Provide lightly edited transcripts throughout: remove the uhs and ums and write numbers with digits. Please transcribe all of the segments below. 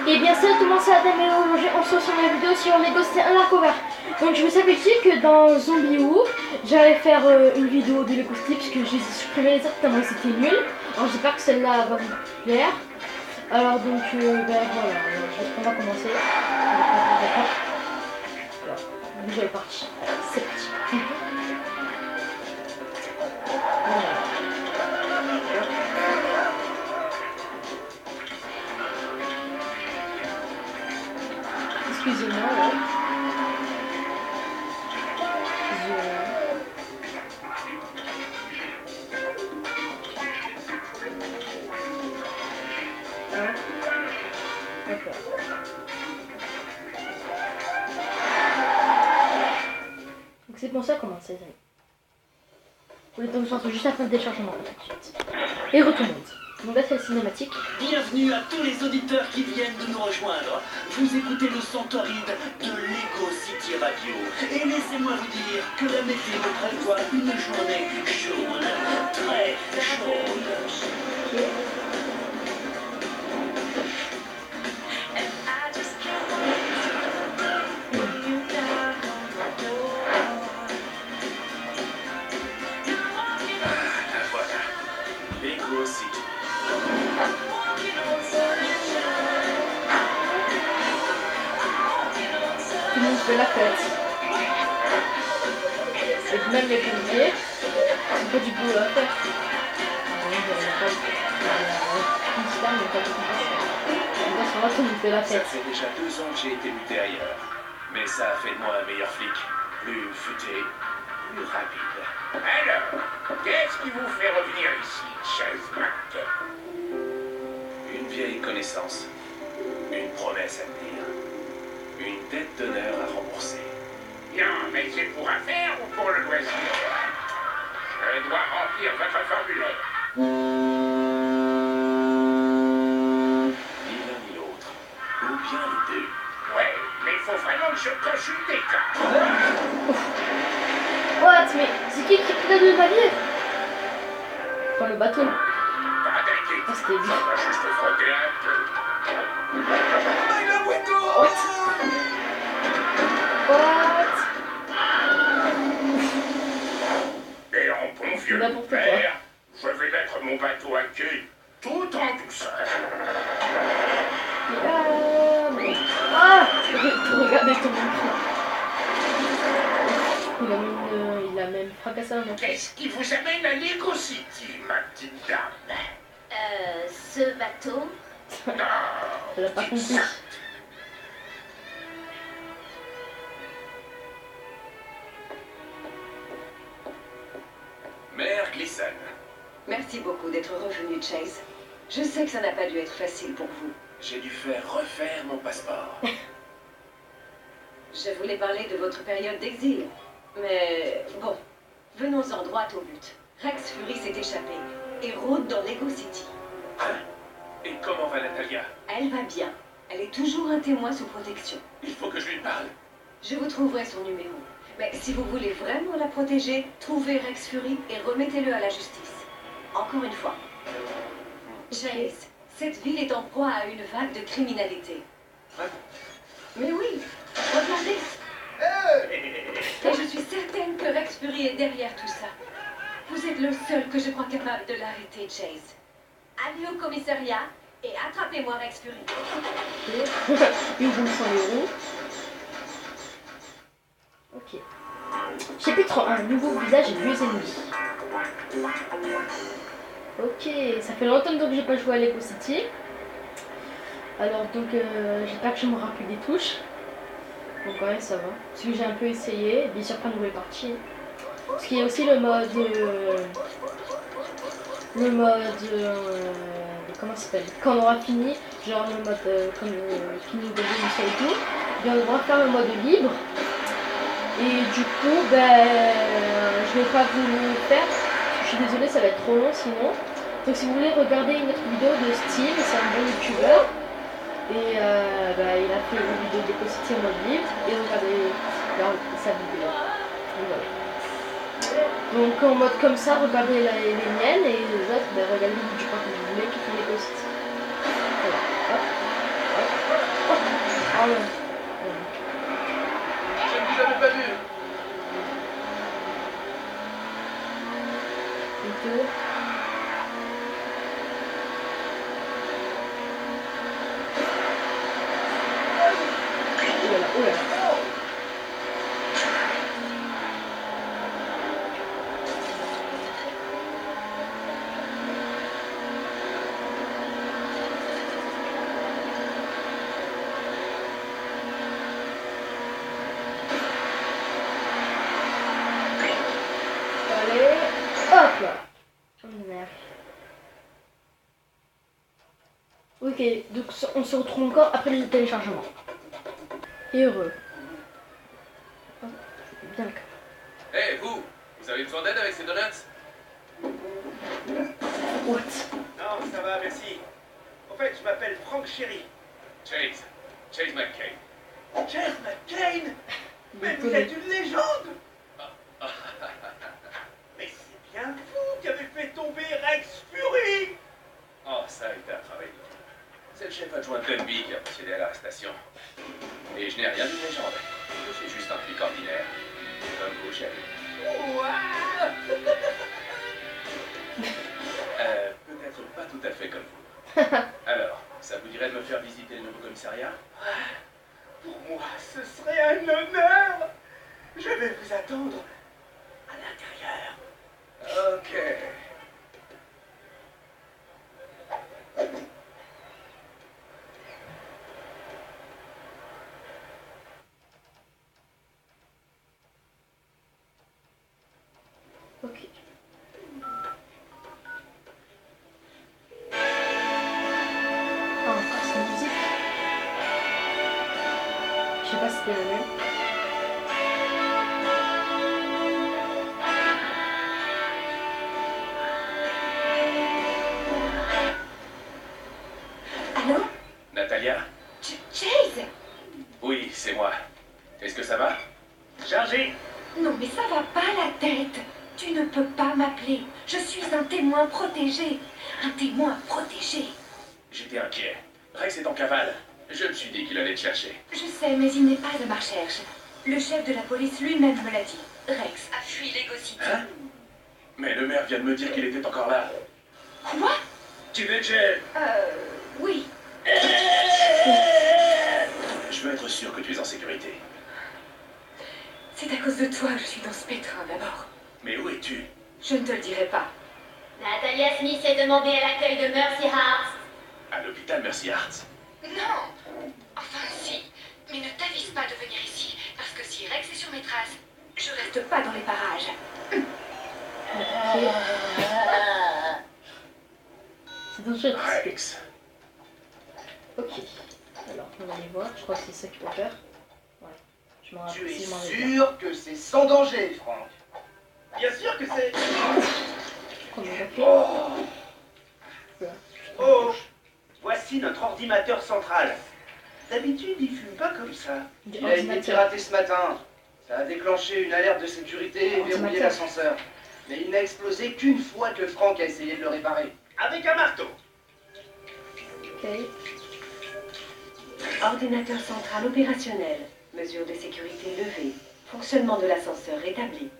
Et bien salut tout le monde, c'est Adam et aujourd'hui on se retrouve sur ma vidéo sur Lego c'est un arc-over. Donc je vous avais dit que dans Zombie U, j'allais faire une vidéo de Lego City parce que j'ai supprimé les autres tellement c'était nul. Alors j'espère que celle-là va vous plaire. Alors donc ben voilà, on va commencer. Déjà est parti, c'est parti. Excusez-moi, ouais. D'accord. Donc c'est pour ça qu'on commence les amis. Vous êtes donc sortir juste après le téléchargement tout de suite. Et retournons. Donc là c'est la cinématique. Bienvenue à tous les auditeurs qui viennent de nous rejoindre. Vous écoutez le Centoride de Lego City Radio. Et laissez-moi vous dire que la météo prévoit une journée jaune, très chaude. Lego City. Tout le monde fait la fête. Et même les pompiers, c'est pas du boulot à faire. Tout le monde fait la Ça fête. fait déjà 2 ans que j'ai été muté ailleurs. Mais ça a fait de moi un meilleur flic. Plus futé, plus rapide. Alors, qu'est-ce qui vous fait revenir ici, Chase Mac? Une vieille connaissance. Une promesse à tenir. Une dette d'honneur à rembourser. Bien, mais c'est pour un faire ou pour le loisir? Je dois remplir votre formulaire. Ni l'un ni l'autre. Ou bien les deux. Ouais, mais il faut vraiment que je coche une des cases. What? Mais c'est qui a donné ma vie? Enfin le bateau. Pas d'inquiétude, Ah, c'était lui. ça va juste frotter un peu. What? Et en bon vieux N'importe quoi. père, je vais mettre mon bateau à quai tout en douceur. Ah! Regardez ton micro. Il a même fracassé un mot. Qu'est-ce qui vous amène à Lego City, ma petite dame? Ce bateau, Elle a pas compris. Mère Gleason. Merci beaucoup d'être revenu, Chase. Je sais que ça n'a pas dû être facile pour vous. J'ai dû faire refaire mon passeport. Je voulais parler de votre période d'exil. Mais bon, venons-en droit au but. Rex Fury s'est échappé et rôde dans Lego City. Hein? Et comment va Natalia? Elle va bien. Elle est toujours un témoin sous protection. Il faut que je lui parle. Je vous trouverai son numéro. Mais si vous voulez vraiment la protéger, trouvez Rex Fury et remettez-le à la justice. Encore une fois. Chase, cette ville est en proie à une vague de criminalité. Hein? Mais oui, regardez. Et je suis certaine que Rex Fury est derrière tout ça. Vous êtes le seul que je crois capable de l'arrêter, Chase. Allez au commissariat et attrapez-moi Rex Fury. Il roule sans les roues. Ok. Chapitre 1. Nouveau visage et vieux ennemis. Ok, ça fait longtemps donc que j'ai pas joué à Lego City. Alors donc j'espère que je me rappelle des touches. Donc ouais, ça va. Parce que j'ai un peu essayé, bien sûr pas une nouvelle partie. Parce qu'il y a aussi le mode comment ça s'appelle? Quand on aura fini, genre le mode comme qui nous donne ça et tout, bien on va faire le mode libre. Et du coup je vais pas vous le faire. Je suis désolée, ça va être trop long sinon. Donc si vous voulez regarder une autre vidéo de Steve, c'est un bon youtubeur. Et il a fait une vidéo de Lego City en mode libre. Et regardez sa vidéo. Et voilà. Donc en mode comme ça, regardez les miennes et les autres, regardez les vidéos que vous voulez qui font Lego City. Voilà. Hop. Hop. parle. Je ne vous avais pas vu. Plutôt. Oh là là, oh là là. Allez, hop là. Oh merde. Ok, donc on se retrouve encore après le téléchargement. Et heureux. Oh, bien le cas. Hé, vous avez besoin d'aide avec ces donuts? What? Non, ça va, merci. En fait, je m'appelle Frank Sherry. Chase McCain. Chase McCain. Mais vous êtes une légende. Mais c'est bien vous qui avez fait tomber Rex Fury. Oh, ça a été un travail. C'est le chef adjoint Dunby qui a procédé à l'arrestation. Et je n'ai rien d'une légende. Je suis juste un flic ordinaire. Comme vous, chérie. Ouah. Peut-être pas tout à fait comme vous. Alors, ça vous dirait de me faire visiter le nouveau commissariat? Pour moi, ce serait un honneur. Je vais vous attendre à l'intérieur. Ok. Ok. Ah, encore cette musique. Je sais pas si c'était la même. Allô? Natalia? Chase? Oui, c'est moi. Est-ce que ça va? Chargé. Non, mais ça va pas la tête. Tu ne peux pas m'appeler. Je suis un témoin protégé. Un témoin protégé. J'étais inquiet. Rex est en cavale. Je me suis dit qu'il allait te chercher. Je sais, mais il n'est pas à ma recherche. Le chef de la police lui-même me l'a dit. Rex a fui Lego City. Hein? Mais le maire vient de me dire qu'il était encore là. Quoi? Tu veux que je... Oui. Je veux être sûr que tu es en sécurité. C'est à cause de toi que je suis dans ce pétrin d'abord. Mais où es-tu? Je ne te le dirai pas. Natalia Smith est demandée à l'accueil de Mercy Hearts. À l'hôpital Mercy Hearts. Non. Enfin, si. Mais ne t'avise pas de venir ici. Parce que si Rex est sur mes traces, je reste pas dans les parages. Ok. C'est dans le jeu. Rex. Ok. Alors, on va aller voir. Je crois que c'est ça qu'il faut faire. Ouais. Je m'en Tu rappelle. es Si je m'en rappelle. sûr que c'est sans danger, Franck? Bien sûr que c'est... Comment on a fait? Oh. Voilà. Oh. Voici notre ordinateur central. D'habitude, il fume pas comme ça. Du Il a été ordinateur. piraté ce matin. Ça a déclenché une alerte de sécurité et verrouillé Ordinateur. l'ascenseur. Mais il n'a explosé qu'une fois que Franck a essayé de le réparer. Avec un marteau. Ok. Ordinateur central opérationnel. Mesures de sécurité levées. Fonctionnement de l'ascenseur rétabli.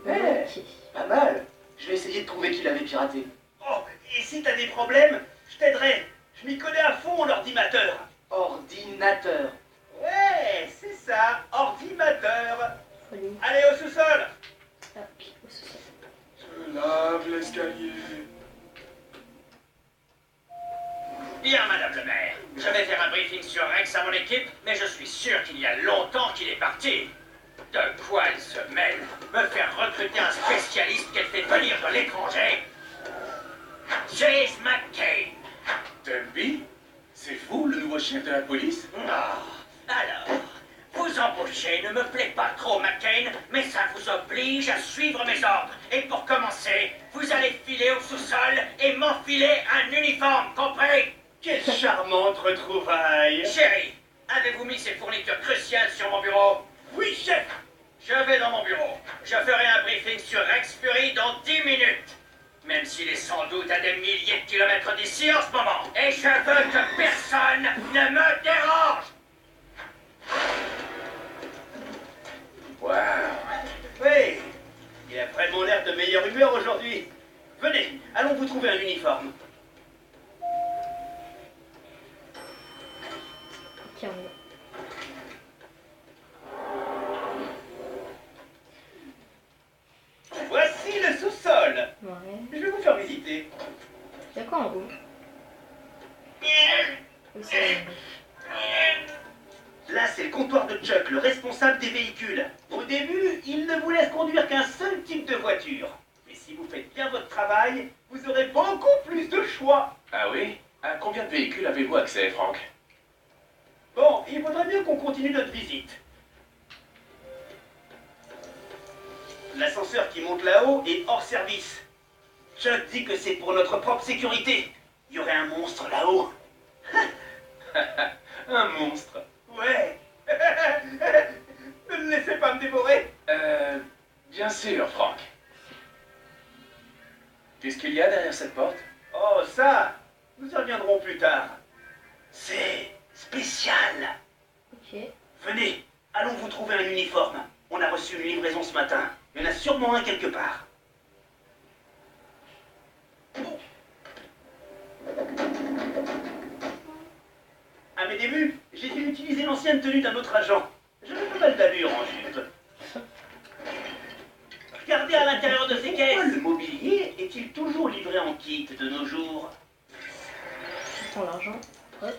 Eh. Ok. Pas mal. Je vais essayer de trouver qui l'avait piraté. Oh, et si t'as des problèmes, je t'aiderai. Je m'y connais à fond en ordinateur. Ordinateur. Ouais, c'est ça, ordinateur. Allez. Allez au sous-sol. Hop. Au sous-sol. Je lave l'escalier. Bien, madame le maire. Je vais faire un briefing sur Rex à mon équipe, mais je suis sûr qu'il y a longtemps qu'il est parti. De quoi elle se mêle? Me faire recruter un spécialiste qu'elle fait venir de l'étranger? Chase McCain. Dunby? C'est vous, le nouveau chef de la police? Alors, vous embaucher ne me plaît pas trop, McCain, mais ça vous oblige à suivre mes ordres. Et pour commencer, vous allez filer au sous-sol et m'enfiler un uniforme, compris? Quelle charmante retrouvaille. Chérie, avez-vous mis ces fournitures cruciales sur mon bureau? Oui, chef. Je vais dans mon bureau. Je ferai un briefing sur Rex Fury dans 10 minutes. Même s'il est sans doute à des milliers de kilomètres d'ici en ce moment. Et je veux que personne ne me dérange. allons vous trouver un uniforme. Ok, on y va. Voici le sous-sol. Ouais. Je vais vous faire visiter. Il y a quoi en haut? Oui, c'est... Là, c'est le comptoir de Chuck, le responsable des véhicules. Au début, il ne vous laisse conduire qu'un seul type de voiture. Mais si vous faites bien votre travail, vous aurez beaucoup plus de choix. Ah oui? À combien de véhicules avez-vous accès, Frank? Bon, il faudrait mieux qu'on continue notre visite. L'ascenseur qui monte là-haut est hors service. Chuck dit que c'est pour notre propre sécurité. Il y aurait un monstre là-haut. Un monstre. Ouais. Ne me laissez pas me dévorer. Bien sûr, Frank. Qu'est-ce qu'il y a derrière cette porte? Oh, ça, nous y reviendrons plus tard. C'est spécial. Ok. Venez, allons vous trouver un uniforme. On a reçu une livraison ce matin. Il y en a sûrement un quelque part. À mes débuts, j'ai dû utiliser l'ancienne tenue d'un autre agent. J'avais pas mal d'allure en jupe. Regardez à l'intérieur de ces caisses. Le mobilier est-il toujours livré en kit de nos jours? On prend l'argent. Hop.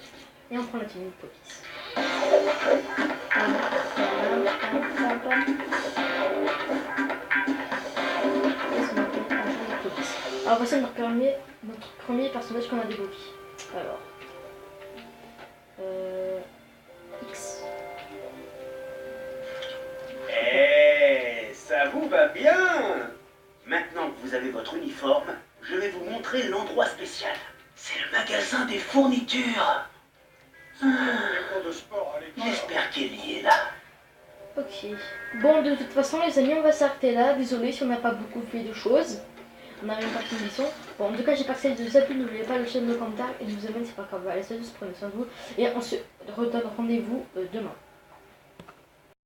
Et on prend la tenue de police. Alors voici notre premier personnage qu'on a débloqué. Alors. X. Eh, ça vous va bien. Maintenant que vous avez votre uniforme, je vais vous montrer l'endroit spécial. C'est le magasin des fournitures. J'espère qu'Ellie est là. Ok. Bon, de toute façon, les amis, on va s'arrêter là. Désolé si on n'a pas beaucoup fait de choses. On n'a même pas fini l'émission. Bon, en tout cas, j'ai pas que celle de Zapu. N'oubliez pas le chaîne de commentaires et je vous amène, c'est pas grave. Allez, salut, prenez soin de vous. Et on se redonne rendez-vous demain.